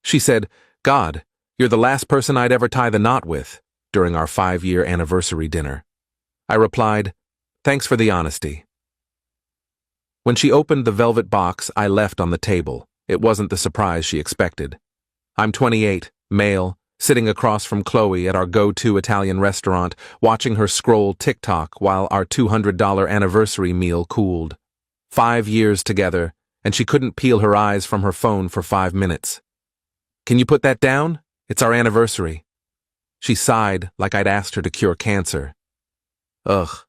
She said, "God, you're the last person I'd ever tie the knot with," during our 5-year anniversary dinner. I replied, "Thanks for the honesty." When she opened the velvet box I left on the table, it wasn't the surprise she expected. I'm 28, male, sitting across from Chloe at our go-to Italian restaurant, watching her scroll TikTok while our $200 anniversary meal cooled. 5 years together, and she couldn't peel her eyes from her phone for 5 minutes. "Can you put that down? It's our anniversary." She sighed like I'd asked her to cure cancer. "Ugh,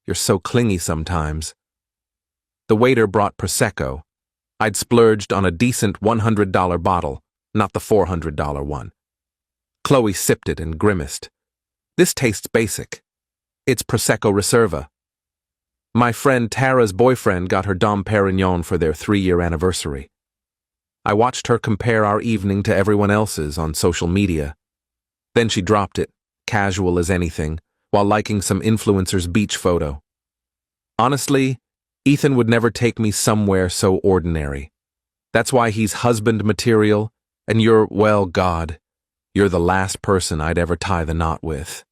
you're so clingy sometimes." The waiter brought Prosecco. I'd splurged on a decent $100 bottle, not the $400 one. Chloe sipped it and grimaced. "This tastes basic. It's Prosecco Riserva." My friend Tara's boyfriend got her Dom Perignon for their 3-year anniversary. I watched her compare our evening to everyone else's on social media. Then she dropped it, casual as anything, while liking some influencer's beach photo. Honestly, Ethan would never take me somewhere so ordinary. That's why he's husband material, and you're, well, God, you're the last person I'd ever tie the knot with.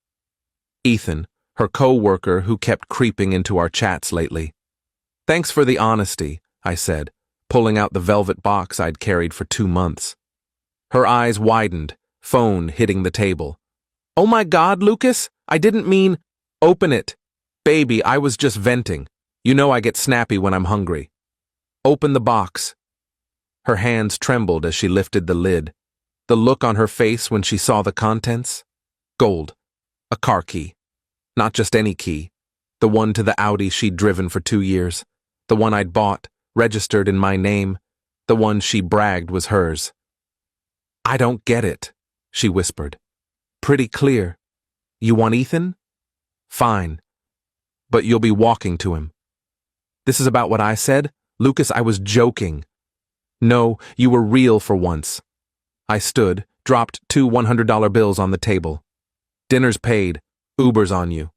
Ethan, her co-worker who kept creeping into our chats lately. "Thanks for the honesty," I said, pulling out the velvet box I'd carried for 2 months. Her eyes widened, phone hitting the table. "Oh my God, Lucas, I didn't mean—" "Open it. Baby, I was just venting. You know I get snappy when I'm hungry." "Open the box." Her hands trembled as she lifted the lid. The look on her face when she saw the contents? Gold. A car key. Not just any key. The one to the Audi she'd driven for 2 years. The one I'd bought, registered in my name. The one she bragged was hers. "I don't get it," she whispered. "Pretty clear. You want Ethan? Fine. But you'll be walking to him." "This is about what I said? Lucas, I was joking." "No, you were real for once." I stood, dropped 2 $100 bills on the table. "Dinner's paid. Uber's on you."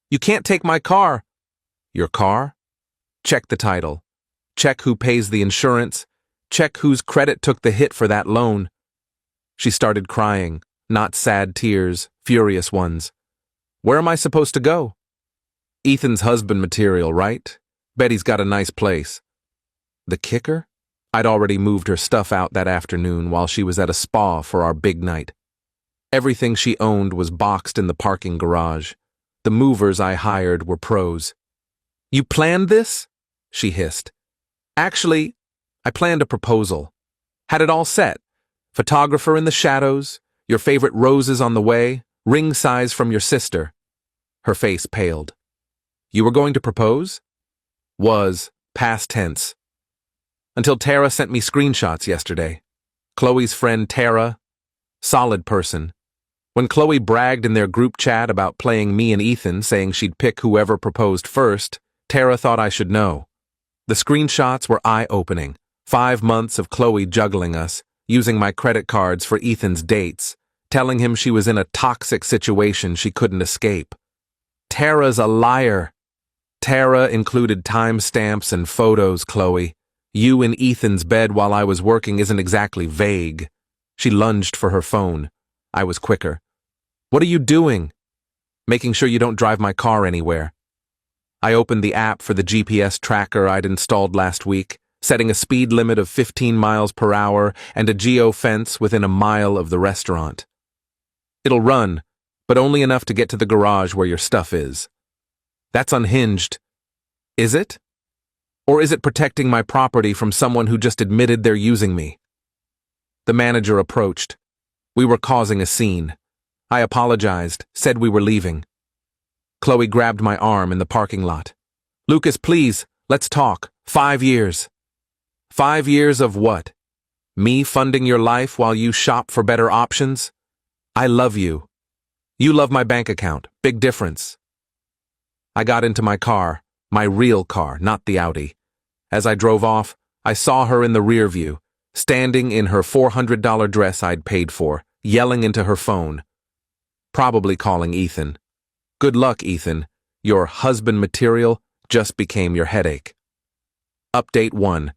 "You can't take my car." "Your car? Check the title. Check who pays the insurance. Check whose credit took the hit for that loan." She started crying, not sad tears, furious ones. "Where am I supposed to go?" "Ethan's husband material, right? Bet he's got a nice place." The kicker? I'd already moved her stuff out that afternoon while she was at a spa for our big night. Everything she owned was boxed in the parking garage. The movers I hired were pros. "You planned this?" she hissed. "Actually, I planned a proposal. Had it all set. Photographer in the shadows, your favorite roses on the way, ring size from your sister." Her face paled. "You were going to propose?" "Was, past tense. Until Tara sent me screenshots yesterday. Chloe's friend Tara, solid person. When Chloe bragged in their group chat about playing me and Ethan, saying she'd pick whoever proposed first, Tara thought I should know. The screenshots were eye-opening. 5 months of Chloe juggling us, using my credit cards for Ethan's dates, telling him she was in a toxic situation she couldn't escape. Tara's a liar. Tara included timestamps and photos, Chloe. You in Ethan's bed while I was working isn't exactly vague. She lunged for her phone. I was quicker. "What are you doing?" "Making sure you don't drive my car anywhere." I opened the app for the GPS tracker I'd installed last week, setting a speed limit of 15 miles per hour and a geo-fence within a mile of the restaurant. "It'll run, but only enough to get to the garage where your stuff is." "That's unhinged." "Is it? Or is it protecting my property from someone who just admitted they're using me?" The manager approached. We were causing a scene. I apologized, said we were leaving. Chloe grabbed my arm in the parking lot. "Lucas, please, let's talk. 5 years. 5 years of what? Me funding your life while you shop for better options? I love you. You love my bank account. Big difference." I got into my car, my real car, not the Audi. As I drove off, I saw her in the rear view, standing in her $400 dress I'd paid for, yelling into her phone. Probably calling Ethan. Good luck, Ethan. Your husband material just became your headache. Update 1.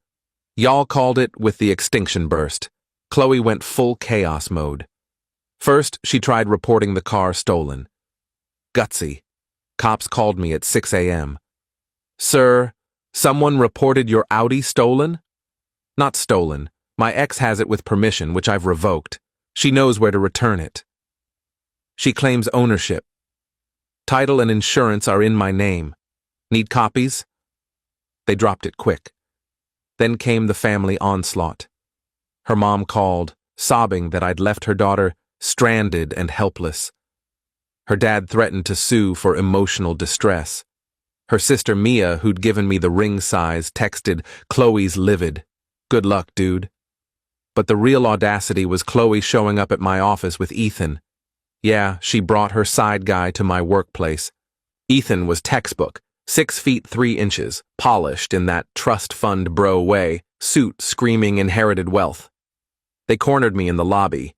Y'all called it with the extinction burst. Chloe went full chaos mode. First, she tried reporting the car stolen. Gutsy. Cops called me at 6 a.m. Sir, someone reported your Audi stolen? Not stolen. My ex has it with permission, which I've revoked. She knows where to return it. She claims ownership. Title and insurance are in my name. Need copies? They dropped it quick. Then came the family onslaught. Her mom called, sobbing that I'd left her daughter stranded and helpless. Her dad threatened to sue for emotional distress. Her sister Mia, who'd given me the ring size, texted, "Chloe's livid. Good luck, dude." But the real audacity was Chloe showing up at my office with Ethan. Yeah, she brought her side guy to my workplace. Ethan was textbook, 6 feet 3 inches, polished in that trust fund bro way, suit screaming inherited wealth. They cornered me in the lobby.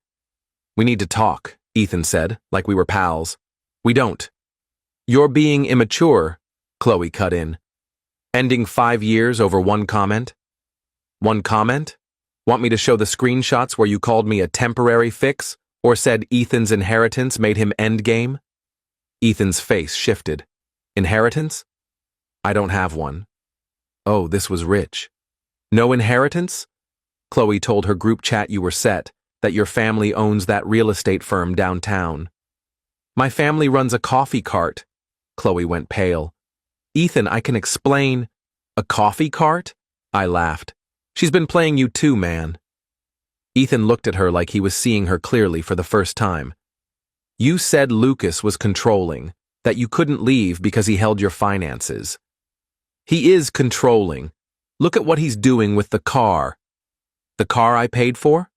"We need to talk," Ethan said, like we were pals. "We don't." "You're being immature," Chloe cut in. "Ending 5 years over one comment?" "One comment? Want me to show the screenshots where you called me a temporary fix, or said Ethan's inheritance made him endgame?" Ethan's face shifted. "Inheritance? I don't have one." Oh, this was rich. "No inheritance?" Chloe told her group chat you were set, that your family owns that real estate firm downtown. "My family runs a coffee cart." Chloe went pale. "Ethan, I can explain." "A coffee cart?" I laughed. "She's been playing you too, man." Ethan looked at her like he was seeing her clearly for the first time. "You said Lucas was controlling, that you couldn't leave because he held your finances. He is controlling. Look at what he's doing with the car." "The car I paid for?"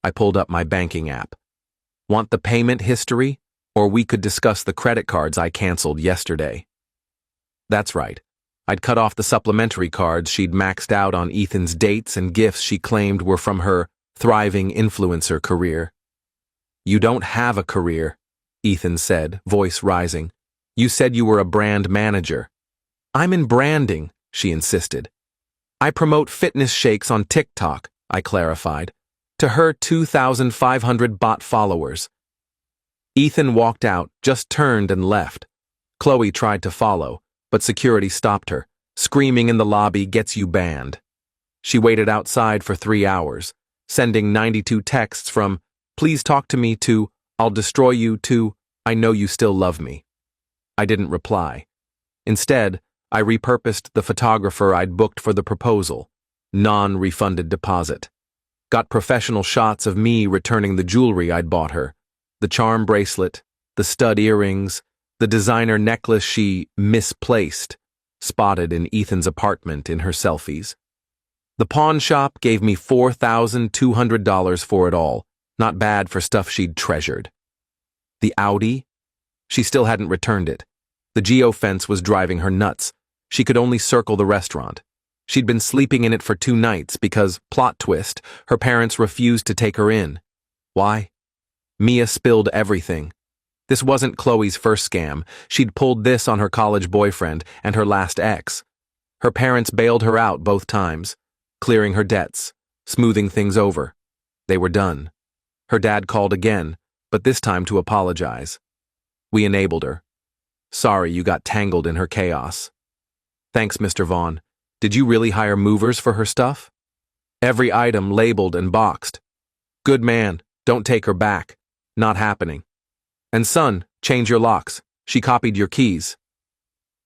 I pulled up my banking app. "Want the payment history? Or we could discuss the credit cards I canceled yesterday." That's right. I'd cut off the supplementary cards she'd maxed out on Ethan's dates and gifts she claimed were from her thriving influencer career. "You don't have a career," Ethan said, voice rising. "You said you were a brand manager." "I'm in branding," she insisted. "I promote fitness shakes on TikTok," I clarified, to her 2,500 bot followers. Ethan walked out, just turned and left. Chloe tried to follow, but security stopped her, screaming in the lobby, "Gets you banned." She waited outside for 3 hours, sending 92 texts from, "Please talk to me," to, "I'll destroy you," to, "I know you still love me." I didn't reply. Instead, I repurposed the photographer I'd booked for the proposal, non-refunded deposit. Got professional shots of me returning the jewelry I'd bought her, the charm bracelet, the stud earrings, the designer necklace she misplaced, spotted in Ethan's apartment in her selfies. The pawn shop gave me $4,200 for it all, not bad for stuff she'd treasured. The Audi? She still hadn't returned it. The geofence was driving her nuts. She could only circle the restaurant. She'd been sleeping in it for 2 nights because, plot twist, her parents refused to take her in. Why? Mia spilled everything. This wasn't Chloe's first scam. She'd pulled this on her college boyfriend and her last ex. Her parents bailed her out both times, clearing her debts, smoothing things over. They were done. Her dad called again, but this time to apologize. We enabled her. Sorry you got tangled in her chaos. Thanks, Mr. Vaughn. Did you really hire movers for her stuff? Every item labeled and boxed. Good man, don't take her back. Not happening. And son, change your locks. She copied your keys.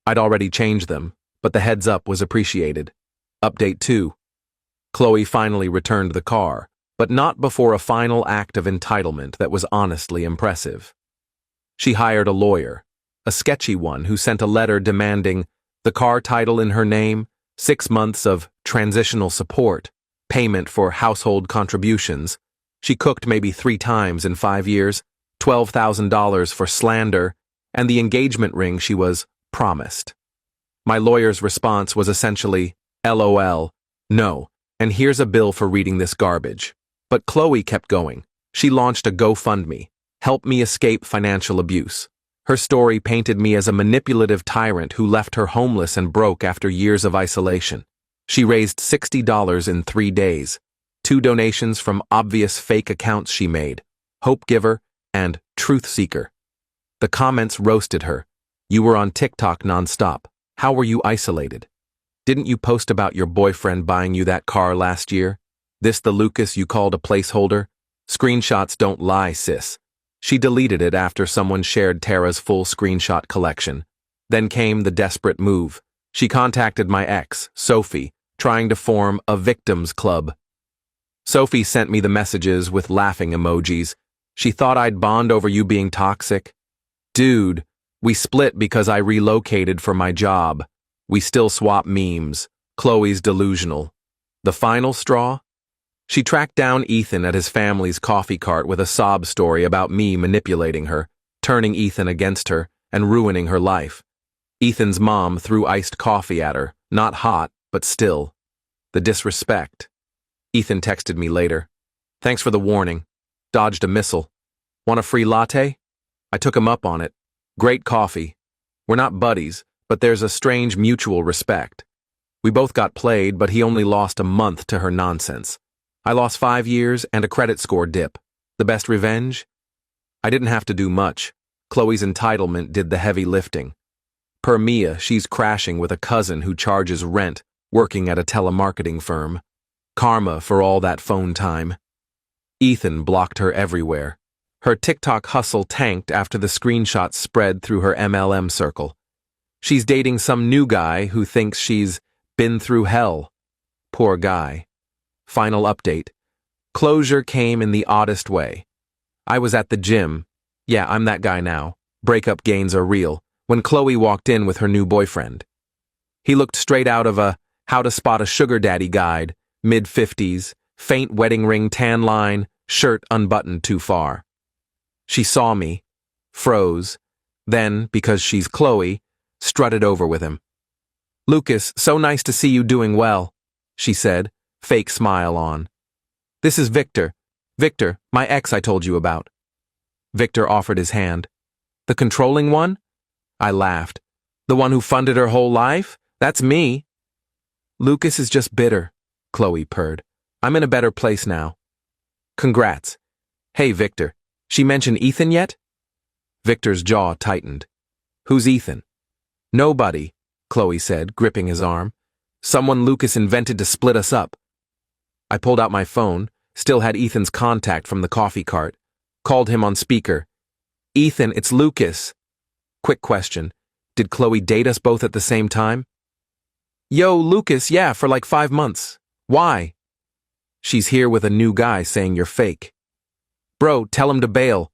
I'd already changed them, but the heads up was appreciated. Update 2. Chloe finally returned the car, but not before a final act of entitlement that was honestly impressive. She hired a lawyer, a sketchy one who sent a letter demanding the car title in her name, 6 months of transitional support, payment for household contributions. She cooked maybe 3 times in 5 years, $12,000 for slander, and the engagement ring she was promised. My lawyer's response was essentially, LOL, no, and here's a bill for reading this garbage. But Chloe kept going. She launched a GoFundMe, Help Me Escape Financial Abuse. Her story painted me as a manipulative tyrant who left her homeless and broke after years of isolation. She raised $60 in 3 days. 2 donations from obvious fake accounts she made, Hope Giver and Truth Seeker. The comments roasted her. You were on TikTok nonstop. How were you isolated? Didn't you post about your boyfriend buying you that car last year? This the Lucas you called a placeholder? Screenshots don't lie, sis. She deleted it after someone shared Tara's full screenshot collection. Then came the desperate move. She contacted my ex, Sophie, trying to form a victims club. Sophie sent me the messages with laughing emojis. She thought I'd bond over you being toxic. Dude, we split because I relocated for my job. We still swap memes. Chloe's delusional. The final straw? She tracked down Ethan at his family's coffee cart with a sob story about me manipulating her, turning Ethan against her, and ruining her life. Ethan's mom threw iced coffee at her, not hot, but still. The disrespect. Ethan texted me later. Thanks for the warning. Dodged a missile. Want a free latte? I took him up on it. Great coffee. We're not buddies, but there's a strange mutual respect. We both got played, but he only lost a month to her nonsense. I lost 5 years and a credit score dip. The best revenge? I didn't have to do much. Chloe's entitlement did the heavy lifting. Per Mia, she's crashing with a cousin who charges rent, working at a telemarketing firm. Karma for all that phone time. Ethan blocked her everywhere. Her TikTok hustle tanked after the screenshots spread through her MLM circle. She's dating some new guy who thinks she's been through hell. Poor guy. Final update. Closure came in the oddest way. I was at the gym. Yeah, I'm that guy now. Breakup gains are real. When Chloe walked in with her new boyfriend. He looked straight out of a How to Spot a Sugar Daddy guide, mid-50s, faint wedding ring tan line, shirt unbuttoned too far. She saw me, froze, then, because she's Chloe, strutted over with him. Lucas, so nice to see you doing well, she said, fake smile on. This is Victor. Victor, my ex I told you about. Victor offered his hand. The controlling one? I laughed. The one who funded her whole life? That's me. Lucas is just bitter, Chloe purred. I'm in a better place now. Congrats. Hey, Victor, she mentioned Ethan yet? Victor's jaw tightened. Who's Ethan? Nobody, Chloe said, gripping his arm. Someone Lucas invented to split us up. I pulled out my phone, still had Ethan's contact from the coffee cart, called him on speaker. Ethan, it's Lucas. Quick question. Did Chloe date us both at the same time? Yo, Lucas, yeah, for like 5 months. Why? She's here with a new guy saying you're fake. Bro, tell him to bail.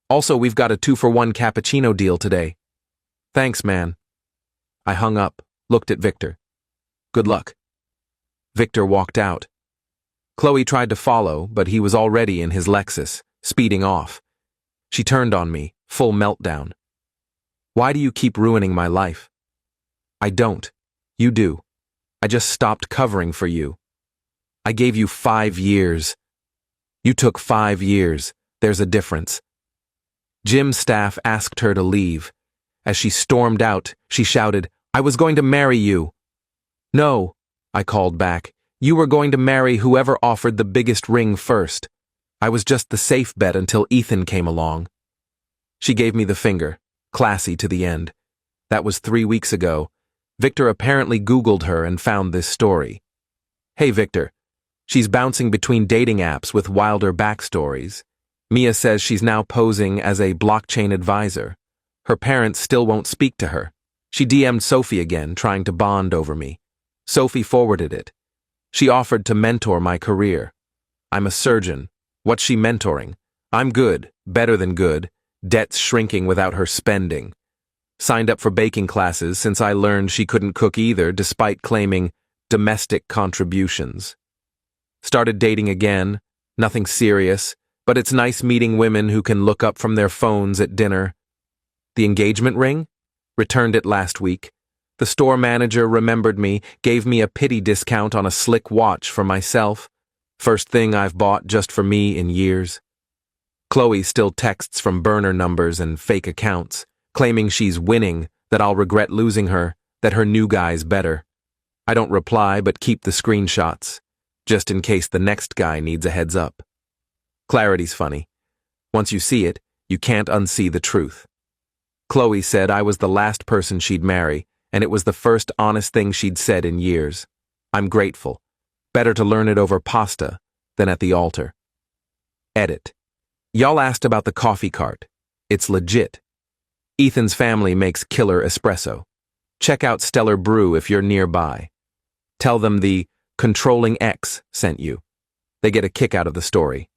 Also, we've got a 2-for-1 cappuccino deal today. Thanks, man. I hung up, looked at Victor. Good luck. Victor walked out. Chloe tried to follow, but he was already in his Lexus, speeding off. She turned on me, full meltdown. Why do you keep ruining my life? I don't. You do. I just stopped covering for you. I gave you 5 years. You took 5 years. There's a difference. Gym staff asked her to leave. As she stormed out, she shouted, I was going to marry you. No, I called back. You were going to marry whoever offered the biggest ring first. I was just the safe bet until Ethan came along. She gave me the finger, classy to the end. That was 3 weeks ago. Victor apparently Googled her and found this story. Hey, Victor. She's bouncing between dating apps with wilder backstories. Mia says she's now posing as a blockchain advisor. Her parents still won't speak to her. She DM'd Sophie again, trying to bond over me. Sophie forwarded it. She offered to mentor my career. I'm a surgeon. What's she mentoring? I'm good, better than good. Debts shrinking without her spending. Signed up for baking classes since I learned she couldn't cook either, despite claiming domestic contributions. Started dating again, nothing serious, but it's nice meeting women who can look up from their phones at dinner. The engagement ring? Returned it last week. The store manager remembered me, gave me a pity discount on a slick watch for myself. First thing I've bought just for me in years. Chloe still texts from burner numbers and fake accounts, claiming she's winning, that I'll regret losing her, that her new guy's better. I don't reply but keep the screenshots. just in case the next guy needs a heads up. Clarity's funny. Once you see it, you can't unsee the truth. Chloe said I was the last person she'd marry, and it was the first honest thing she'd said in years. I'm grateful. Better to learn it over pasta than at the altar. Edit. Y'all asked about the coffee cart. It's legit. Ethan's family makes killer espresso. Check out Stellar Brew if you're nearby. Tell them the Controlling X sent you. They get a kick out of the story.